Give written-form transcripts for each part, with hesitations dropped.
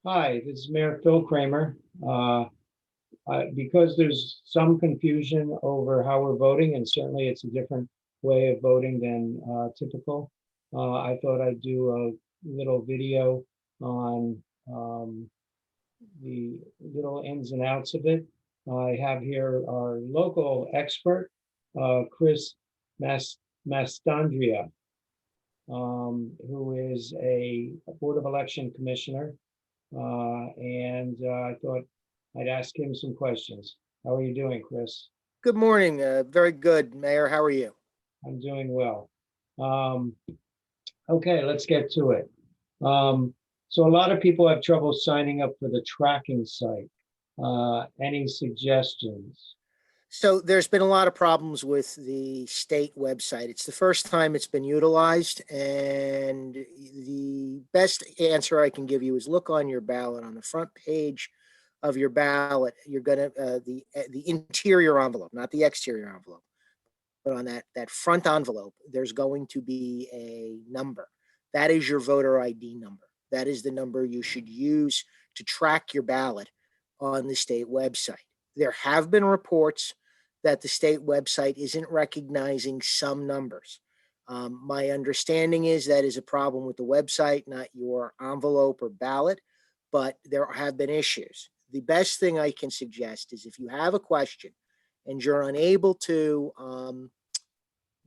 Hi, this is Mayor Phil Kramer. Because there's some confusion over how we're voting, and certainly it's a different way of voting than typical, I thought I'd do a little video on the little ins and outs of it. I have here our local expert, Chris Manstondrea, who is a Board of Election Commissioner. And I thought I'd ask him some questions. How are you doing, Chris? Good morning. Very good, Mayor. How are you? I'm doing well. Um, okay, let's get to it. So a lot of people have trouble signing up for the tracking site. Any suggestions? So there's been a lot of problems with the state website. It's the first time it's been utilized, and the best answer I can give you is look on your ballot on the front page of your ballot. You're gonna the interior envelope, not the exterior envelope, but on that front envelope, there's going to be a number. That is your voter ID number. That is the number you should use to track your ballot on the state website. There have been reports that the state website isn't recognizing some numbers. My understanding is that is a problem with the website, not your envelope or ballot, but there have been issues. The best thing I can suggest is if you have a question and you're unable to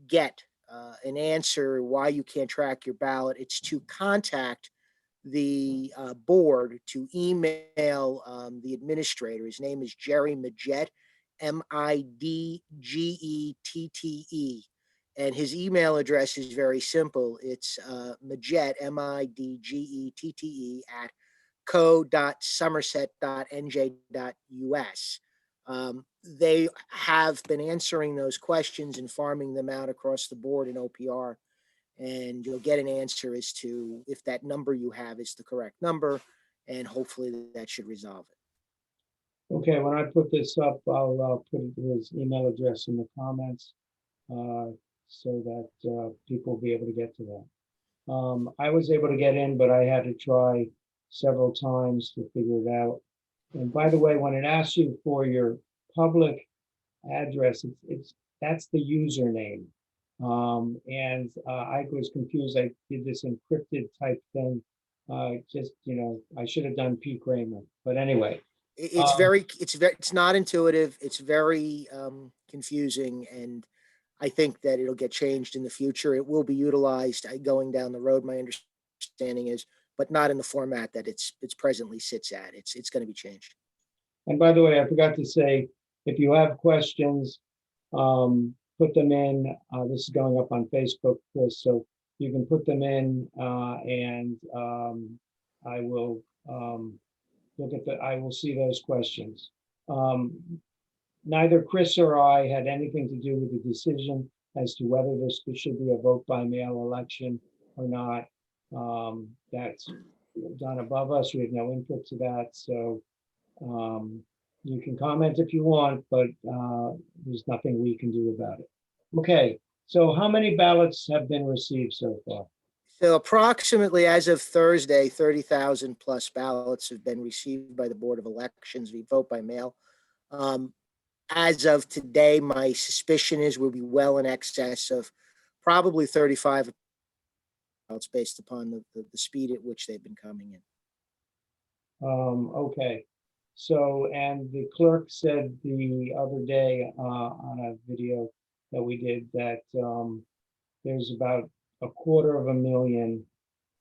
get an answer why you can't track your ballot, it's to contact the board, to email the administrator. His name is Jerry Midgette, Midgette. And his email address is very simple. It's Midgette, Midgette at co.somerset.nj.us. They have been answering those questions and farming them out across the board in OPR, and you'll get an answer as to if that number you have is the correct number, and hopefully that should resolve it. Okay, when I put this up, I'll put his email address in the comments so that people will be able to get to that. I was able to get in, but I had to try several times to figure it out. And by the way, when it asks you for your public address, that's the username. And I was confused. I did this encrypted type thing. I should have done P. Kramer. But anyway, It's not intuitive. It's very confusing, and I think that it'll get changed in the future. It will be utilized going down the road. My understanding is, but not in the format that it's presently sits at. It's going to be changed. and by the way, I forgot to say, if you have questions, put them in. This is going up on Facebook, Chris, so you can put them in, and I will I will see those questions. Neither Chris or I had anything to do with the decision as to whether this should be a vote by mail election or not. That's done above us. We have no input to that. So you can comment if you want, but there's nothing we can do about it. Okay, so how many ballots have been received so far? So approximately as of Thursday, 30,000 plus ballots have been received by the Board of Elections. We vote by mail. As of today, my suspicion is we'll be well in excess of probably 35 ballots based upon the speed at which they've been coming in. Okay, so, and the clerk said the other day on a video that we did that there's about 250,000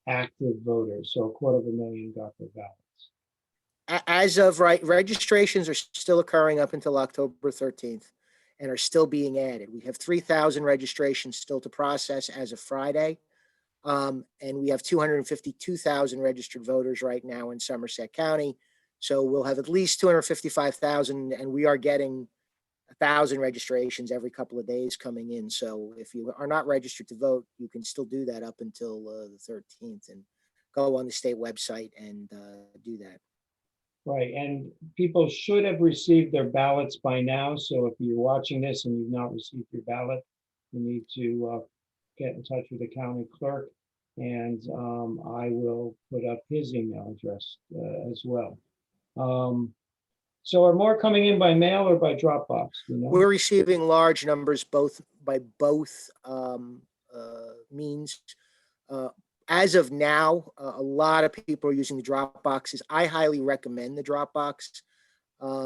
active voters, so 250,000 got their ballots. As of right, registrations are still occurring up until October 13th and are still being added. We have 3,000 registrations still to process as of Friday. And we have 252,000 registered voters right now in Somerset County. So we'll have at least 255,000, and we are getting 1,000 registrations every couple of days coming in. So if you are not registered to vote, you can still do that up until the 13th and go on the state website and do that. Right, and people should have received their ballots by now. So if you're watching this and you've not received your ballot, you need to get in touch with the county clerk. And I will put up his email address as well. So are more coming in by mail or by Dropbox? You know? We're receiving large numbers both by both means. Uh, as of now, a lot of people are using the Dropboxes. I highly recommend the Dropbox.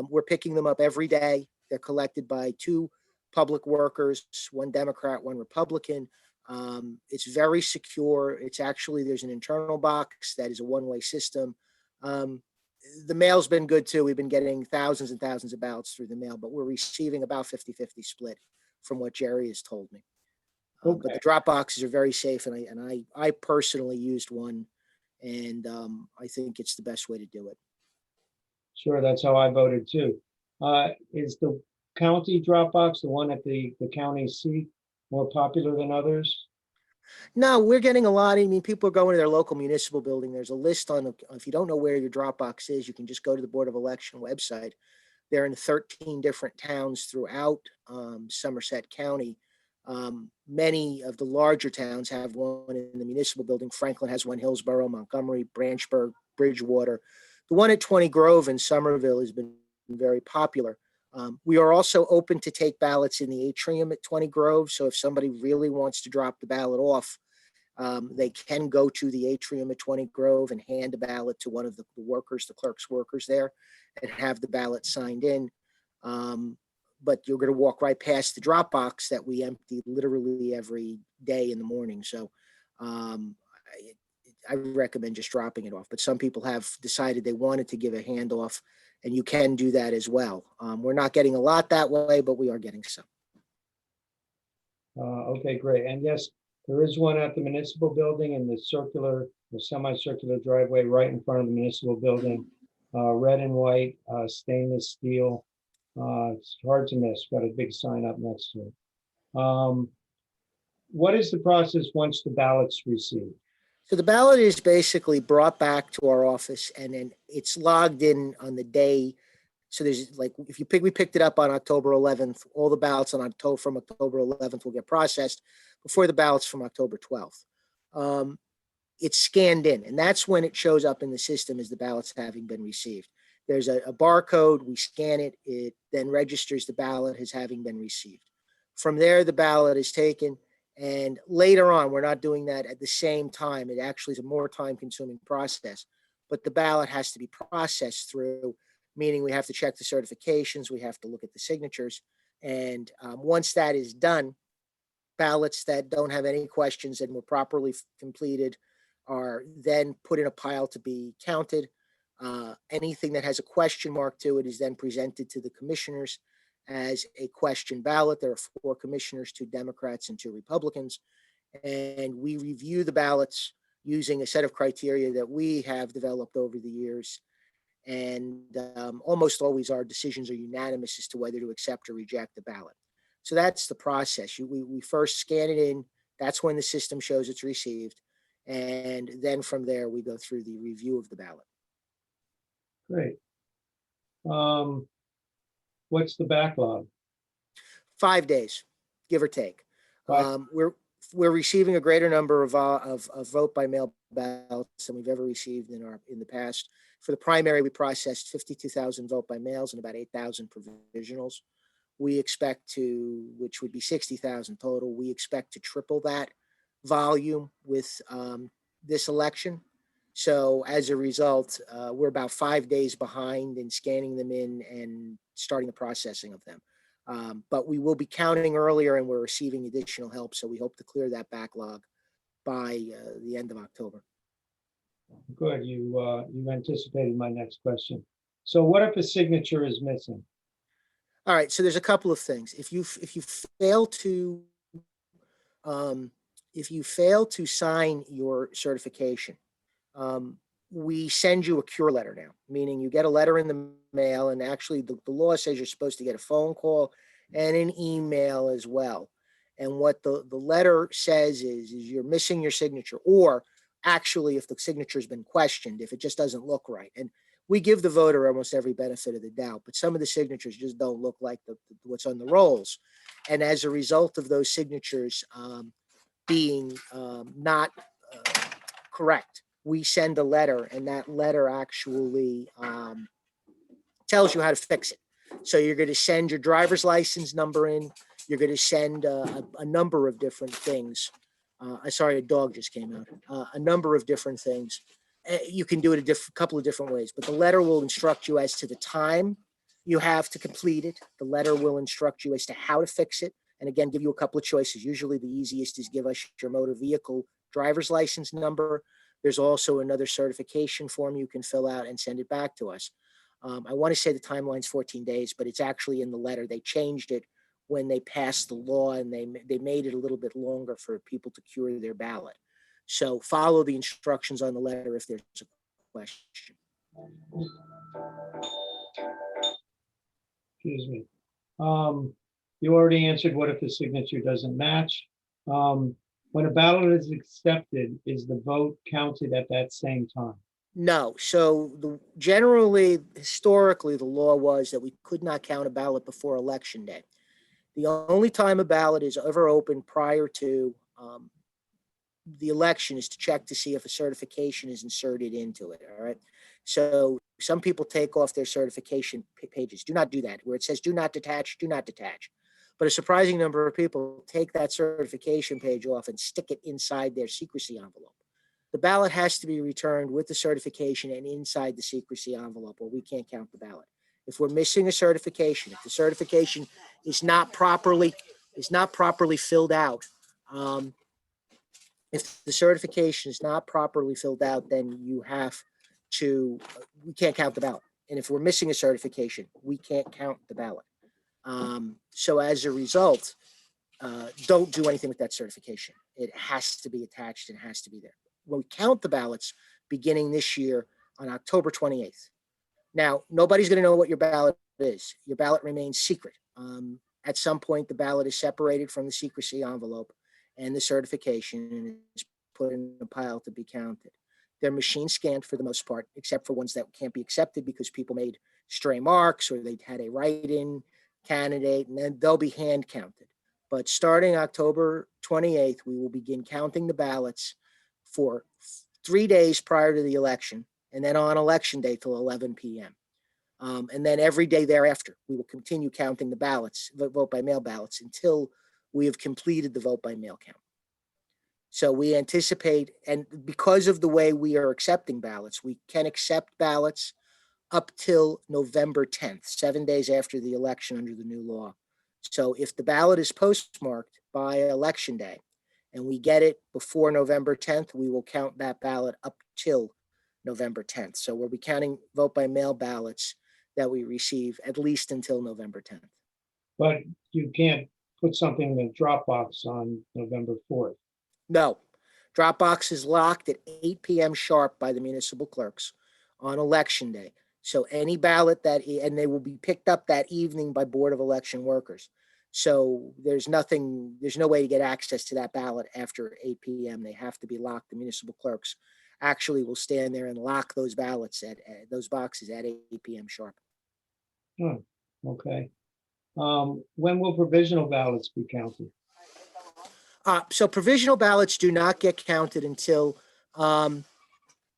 We're picking them up every day. They're collected by two public workers, one Democrat, one Republican. It's very secure. It's actually, there's an internal box that is a one-way system. The mail's been good too. We've been getting thousands and thousands of ballots through the mail, but we're receiving about 50-50 split from what Jerry has told me. But Okay, the drop boxes are very safe, and I personally used one, and I think it's the best way to do it. sure, that's how I voted too. Is the county Dropbox, the one at the county seat, more popular than others? No, we're getting a lot. I mean, people are going to their local municipal building. There's a list on, if you don't know where your Dropbox is, you can just go to the Board of Election website. They're in 13 different towns throughout Somerset County. Many of the larger towns have one in the municipal building. Franklin has one, Hillsborough, Montgomery, Branchburg, Bridgewater. The one at 20 Grove in Somerville has been very popular. We are also open to take ballots in the atrium at 20 Grove. So if somebody really wants to drop the ballot off, they can go to the atrium at 20 Grove and hand a ballot to one of the workers, the clerk's workers there, and have the ballot signed in. But you're going to walk right past the drop box that we empty literally every day in the morning. So I recommend just dropping it off. But some people have decided they wanted to give a handoff, and you can do that as well. We're not getting a lot that way, but we are getting some. Okay, great. And yes, there is one at the municipal building in the circular, the semicircular driveway right in front of the municipal building. Red and white, stainless steel. It's hard to miss. Got a big sign up next to it. What is the process once the ballot's received? So the ballot is basically brought back to our office, and then it's logged in on the day. So there's like, if you pick, we picked it up on October 11th, all the ballots on October, from October 11th will get processed before the ballots from October 12th. It's scanned in, and that's when it shows up in the system as the ballots having been received. There's a barcode, we scan it, it then registers the ballot as having been received. From there, the ballot is taken, and later on, we're not doing that at the same time. It actually is a more time-consuming process, but the ballot has to be processed through, meaning we have to check the certifications, we have to look at the signatures, and once that is done, ballots that don't have any questions and were properly completed are then put in a pile to be counted. Anything that has a question mark to it is then presented to the commissioners as a question ballot. There are 4 commissioners, 2 Democrats and 2 Republicans, and we review the ballots using a set of criteria that we have developed over the years. And almost always our decisions are unanimous as to whether to accept or reject the ballot. So that's the process. We first scan it in. That's when the system shows it's received. And then from there, we go through the review of the ballot. Great. What's the backlog? 5 days, give or take. 5. We're receiving a greater number of vote by mail ballots than we've ever received in the past. For the primary, we processed 52,000 vote by mails and about 8,000 provisionals. We expect to, which would be 60,000 total. We expect to triple that volume with this election. So as a result, we're about 5 days behind in scanning them in and starting the processing of them. But we will be counting earlier, and we're receiving additional help. So we hope to clear that backlog by the end of October. Good. You anticipated my next question. So what if a signature is missing? All right. So there's a couple of things. If you fail to sign your certification, we send you a cure letter now, meaning you get a letter in the mail, and actually the law says you're supposed to get a phone call and an email as well. And what the letter says is you're missing your signature, or actually if the signature has been questioned, if it just doesn't look right. And we give the voter almost every benefit of the doubt, but some of the signatures just don't look like what's on the rolls. And as a result of those signatures being not Correct. We send a letter, and that letter actually tells you how to fix it. So you're going to send your driver's license number in. You're going to send a number of different things. Sorry, a dog just came out. A number of different things. You can do it a couple of different ways, but the letter will instruct you as to the time you have to complete it. The letter will instruct you as to how to fix it. And again, give you a couple of choices. Usually the easiest is give us your motor vehicle driver's license number. There's also another certification form you can fill out and send it back to us. I want to say the timeline's 14 days, but it's actually in the letter. They changed it when they passed the law, and they made it a little bit longer for people to cure their ballot. So follow the instructions on the letter if there's a question. Excuse me. You already answered what if the signature doesn't match. When a ballot is accepted, is the vote counted at that same time? No. So generally, historically, the law was that we could not count a ballot before Election Day. The only time a ballot is ever open prior to the election is to check to see if a certification is inserted into it. All right. So some people take off their certification pages. Do not do that. Where it says do not detach, do not detach. But a surprising number of people take that certification page off and stick it inside their secrecy envelope. The ballot has to be returned with the certification and inside the secrecy envelope, or we can't count the ballot. If we're missing a certification, if the certification is not properly filled out, if the certification is not properly filled out, then we can't count the ballot. And if we're missing a certification, we can't count the ballot. So as a result, don't do anything with that certification. It has to be attached and has to be there. When we count the ballots beginning this year on October 28th. Now, nobody's going to know what your ballot is. Your ballot remains secret. At some point, the ballot is separated from the secrecy envelope and the certification and is put in a pile to be counted. They're machine scanned for the most part, except for ones that can't be accepted because people made stray marks or they had a write-in candidate, and then they'll be hand counted. But starting October 28th, we will begin counting the ballots for 3 days prior to the election, and then on election day till 11 p.m. And then every day thereafter, we will continue counting the ballots, vote by mail ballots, until we have completed the vote by mail count. So we anticipate, and because of the way we are accepting ballots, we can accept ballots up till November 10th, 7 days after the election under the new law. So if the ballot is postmarked by election day and we get it before November 10th, we will count that ballot up till November 10th. So we'll be counting vote by mail ballots that we receive at least until November 10th. But you can't put something in the Dropbox on November 4th. No. Dropbox is locked at 8 p.m. sharp by the municipal clerks on election day. So any ballot and they will be picked up that evening by Board of Election workers. So there's no way to get access to that ballot after 8 p.m. They have to be locked. The municipal clerks actually will stand there and lock those ballots those boxes at 8 p.m. sharp. Oh, okay. When will provisional ballots be counted? So provisional ballots do not get counted until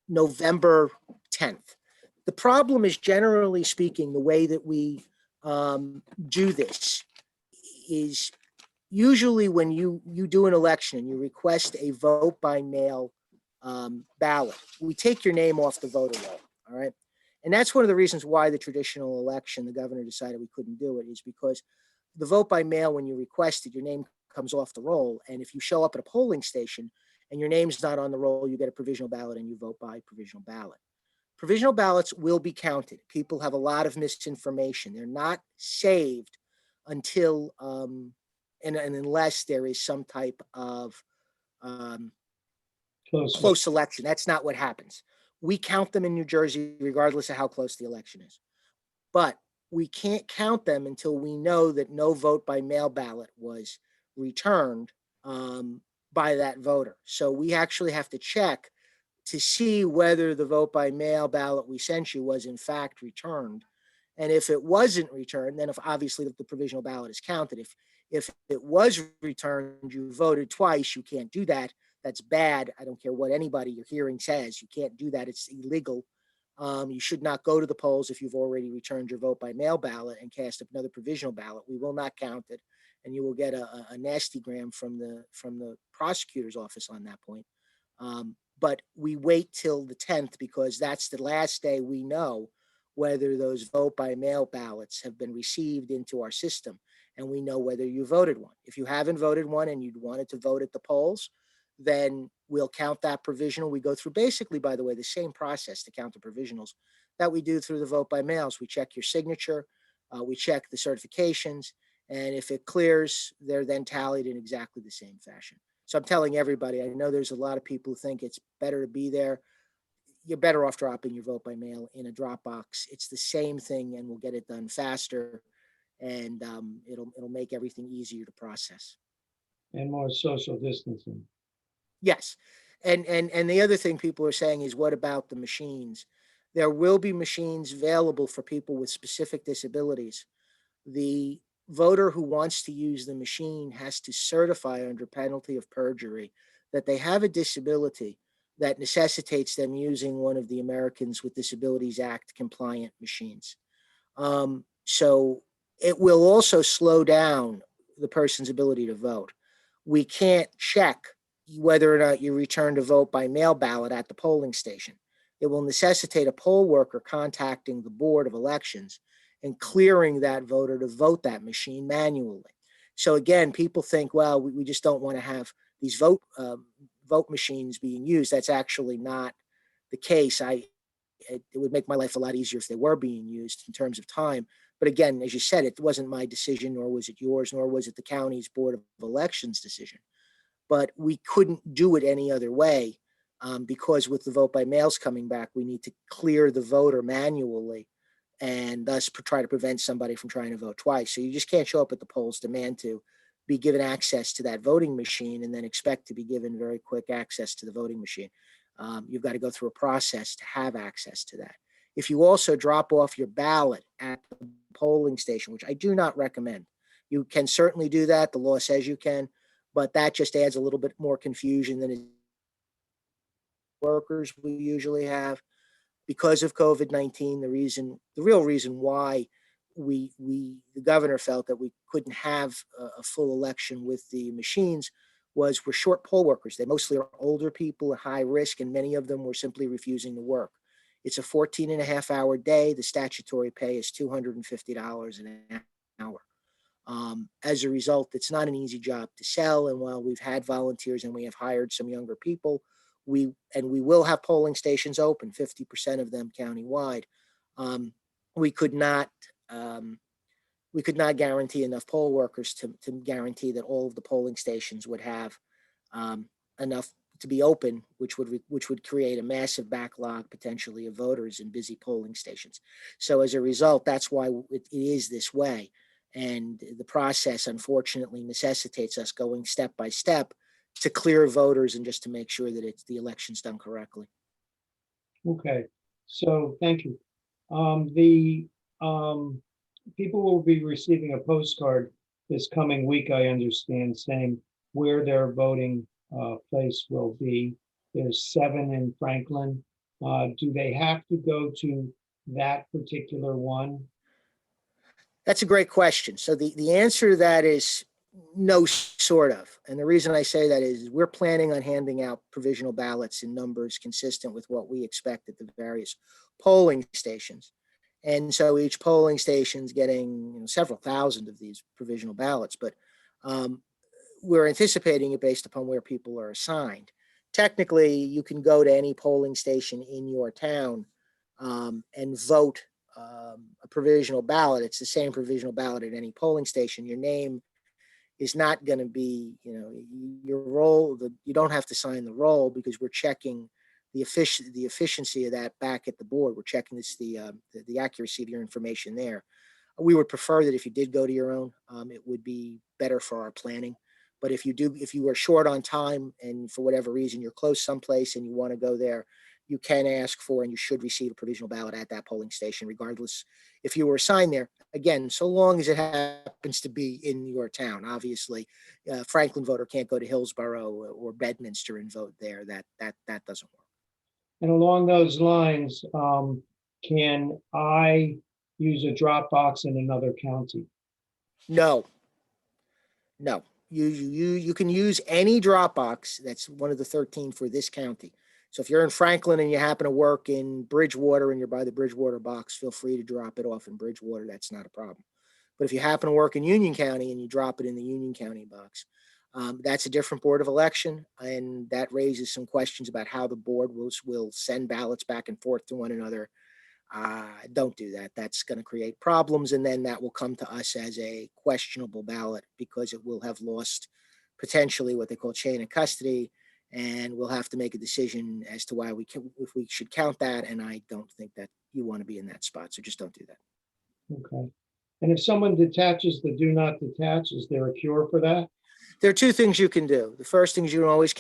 November 10th. The problem is, generally speaking, the way that we do this is usually when you do an election and you request a vote by mail ballot, we take your name off the voter roll, all right? And that's one of the reasons why the traditional election, the governor decided we couldn't do it, is because the vote by mail, when you request it, your name comes off the roll. And if you show up at a polling station and your name's not on the roll, you get a provisional ballot and you vote by provisional ballot. Provisional ballots will be counted. People have a lot of misinformation. They're not saved until, and unless there is some type of close election. That's not what happens. We count them in New Jersey regardless of how close the election is. But we can't count them until we know that no vote by mail ballot was returned by that voter. So we actually have to check to see whether the vote by mail ballot we sent you was in fact returned. And if it wasn't returned, then obviously the provisional ballot is counted. If it was returned, you voted twice, you can't do that. That's bad. I don't care what anybody your hearing says. You can't do that. It's illegal. You should not go to the polls if you've already returned your vote by mail ballot and cast another provisional ballot. We will not count it, and you will get a nasty gram from the prosecutor's office on that point. But we wait till the 10th because that's the last day we know whether those vote by mail ballots have been received into our system, and we know whether you voted one. If you haven't voted one and you wanted to vote at the polls, then we'll count that provisional. We go through basically, by the way, the same process to count the provisionals that we do through the vote by mails. We check your signature, we check the certifications, and if it clears, they're then tallied in exactly the same fashion. So I'm telling everybody, I know there's a lot of people who think it's better to be there. You're better off dropping your vote by mail in a drop box. It's the same thing, and we'll get it done faster, and it'll make everything easier to process. And more social distancing. Yes. And the other thing people are saying is, what about the machines? There will be machines available for people with specific disabilities. The voter who wants to use the machine has to certify under penalty of perjury that they have a disability that necessitates them using one of the Americans with Disabilities Act compliant machines. So it will also slow down the person's ability to vote. We can't check whether or not you returned a vote by mail ballot at the polling station. It will necessitate a poll worker contacting the Board of Elections and clearing that voter to vote that machine manually. So again, people think, well, we just don't want to have these vote machines being used. That's actually not the case. It would make my life a lot easier if they were being used in terms of time. But again, as you said, it wasn't my decision, nor was it yours, nor was it the county's Board of Elections decision. But we couldn't do it any other way because with the vote by mails coming back, we need to clear the voter manually and thus try to prevent somebody from trying to vote twice. So you just can't show up at the polls, demand to be given access to that voting machine, and then expect to be given very quick access to the voting machine. You've got to go through a process to have access to that. If you also drop off your ballot at the polling station, which I do not recommend, you can certainly do that. The law says you can, but that just adds a little bit more confusion than workers we usually have. Because of COVID-19, the real reason why the governor felt that we couldn't have a full election with the machines was we're short poll workers. They mostly are older people at high risk, and many of them were simply refusing to work. It's a 14.5-hour day. The statutory pay is $250 an hour. As a result, it's not an easy job to sell. And while we've had volunteers and we have hired some younger people, we will have polling stations open, 50% of them countywide. We could not guarantee enough poll workers to guarantee that all of the polling stations would have enough to be open, which would create a massive backlog potentially of voters in busy polling stations. So as a result, that's why it is this way. And the process, unfortunately, necessitates us going step by step to clear voters and just to make sure that the election's done correctly. Okay, so thank you. The people will be receiving a postcard this coming week, I understand, saying where their voting place will be. There's 7 in Franklin. Do they have to go to that particular one? That's a great question. So the answer to that is no, sort of. And the reason I say that is we're planning on handing out provisional ballots in numbers consistent with what we expect at the various polling stations. And so each polling station's getting several thousand of these provisional ballots, but we're anticipating it based upon where people are assigned. Technically, you can go to any polling station in your town and vote a provisional ballot. It's the same provisional ballot at any polling station. Your name is not going to be, your roll. You don't have to sign the roll because we're checking the efficiency of that back at the board. We're checking the accuracy of your information there. We would prefer that if you did go to your own, it would be better for our planning. But if you are short on time and for whatever reason you're close someplace and you want to go there, you can ask for and you should receive a provisional ballot at that polling station, regardless if you were assigned there. Again, so long as it happens to be in your town. Obviously, Franklin voter can't go to Hillsborough or Bedminster and vote there. That doesn't work. And along those lines, can I use a drop box in another county? No. You can use any drop box that's one of the 13 for this county. So if you're in Franklin and you happen to work in Bridgewater and you're by the Bridgewater box, feel free to drop it off in Bridgewater. That's not a problem. But if you happen to work in Union County and you drop it in the Union County box, that's a different Board of Election, and that raises some questions about how the board will send ballots back and forth to one another. Don't do that. That's going to create problems, and then that will come to us as a questionable ballot because it will have lost potentially what they call chain of custody, and we'll have to make a decision as to why if we should count that. And I don't think that you want to be in that spot, so just don't do that. Okay. And if someone detaches the do not detach, is there a cure for that? There are two things you can do. The first thing is you can always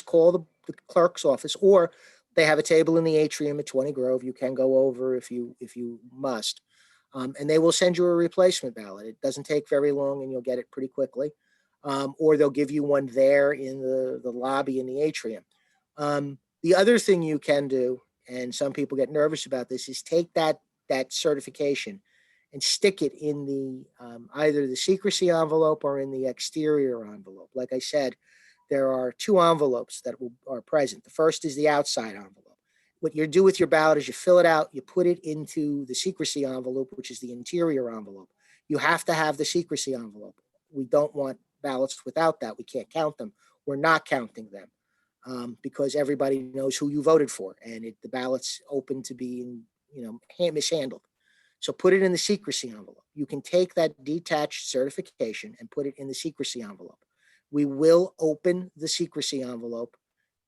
call the clerk's office, or they have a table in the atrium at 20 Grove. You can go over if you must, and they will send you a replacement ballot. It doesn't take very long, and you'll get it pretty quickly. Or they'll give you one there in the lobby in the atrium. The other thing you can do, and some people get nervous about this, is take that certification and stick it in the either the secrecy envelope or in the exterior envelope. Like I said, there are two envelopes that are present. The first is the outside envelope. What you do with your ballot is you fill it out, you put it into the secrecy envelope, which is the interior envelope. You have to have the secrecy envelope. We don't want ballots without that. We can't count them. We're not counting them because everybody knows who you voted for, and the ballot's open to being, mishandled. So put it in the secrecy envelope. You can take that detached certification and put it in the secrecy envelope. We will open the secrecy envelope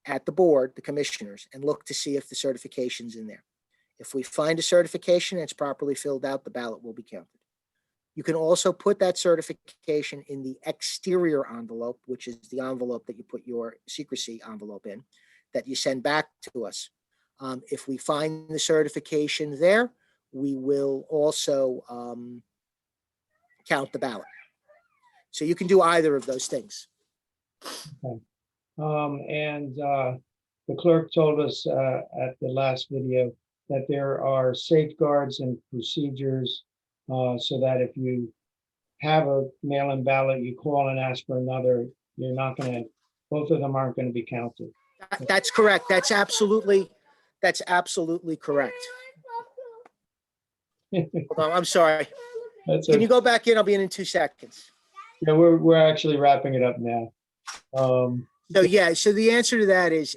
at the board, the commissioners, and look to see if the certification's in there. If we find a certification and it's properly filled out, the ballot will be counted. You can also put that certification in the exterior envelope, which is the envelope that you put your secrecy envelope in, that you send back to us. If we find the certification there, we will also count the ballot. So you can do either of those things. Okay. And the clerk told us at the last video that there are safeguards and procedures so that if you have a mail-in ballot, you call and ask for another, both of them aren't going to be counted. That's correct. That's absolutely correct. Hold on, I'm sorry. Can you go back in? I'll be in 2 seconds. Yeah, we're actually wrapping it up now. So the answer to that is,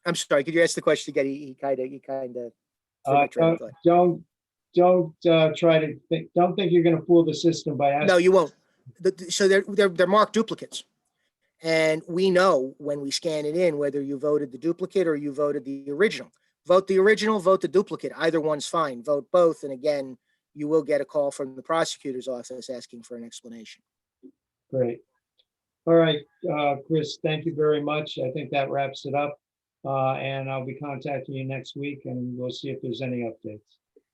I'm sorry. Could you ask the question again? He kind of. Don't try to think. Don't think you're going to fool the system by asking. No, you won't. So they're marked duplicates, and we know when we scan it in whether you voted the duplicate or you voted the original. Vote the original, vote the duplicate. Either one's fine. Vote both, and again, you will get a call from the prosecutor's office asking for an explanation. Great. All right, Chris, thank you very much. I think that wraps it up. And I'll be contacting you next week, and we'll see if there's any updates.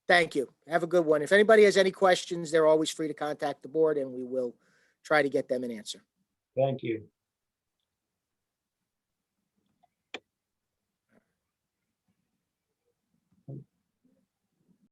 Thank you. Have a good one. If anybody has any questions, they're always free to contact the board, and we will try to get them an answer. Thank you.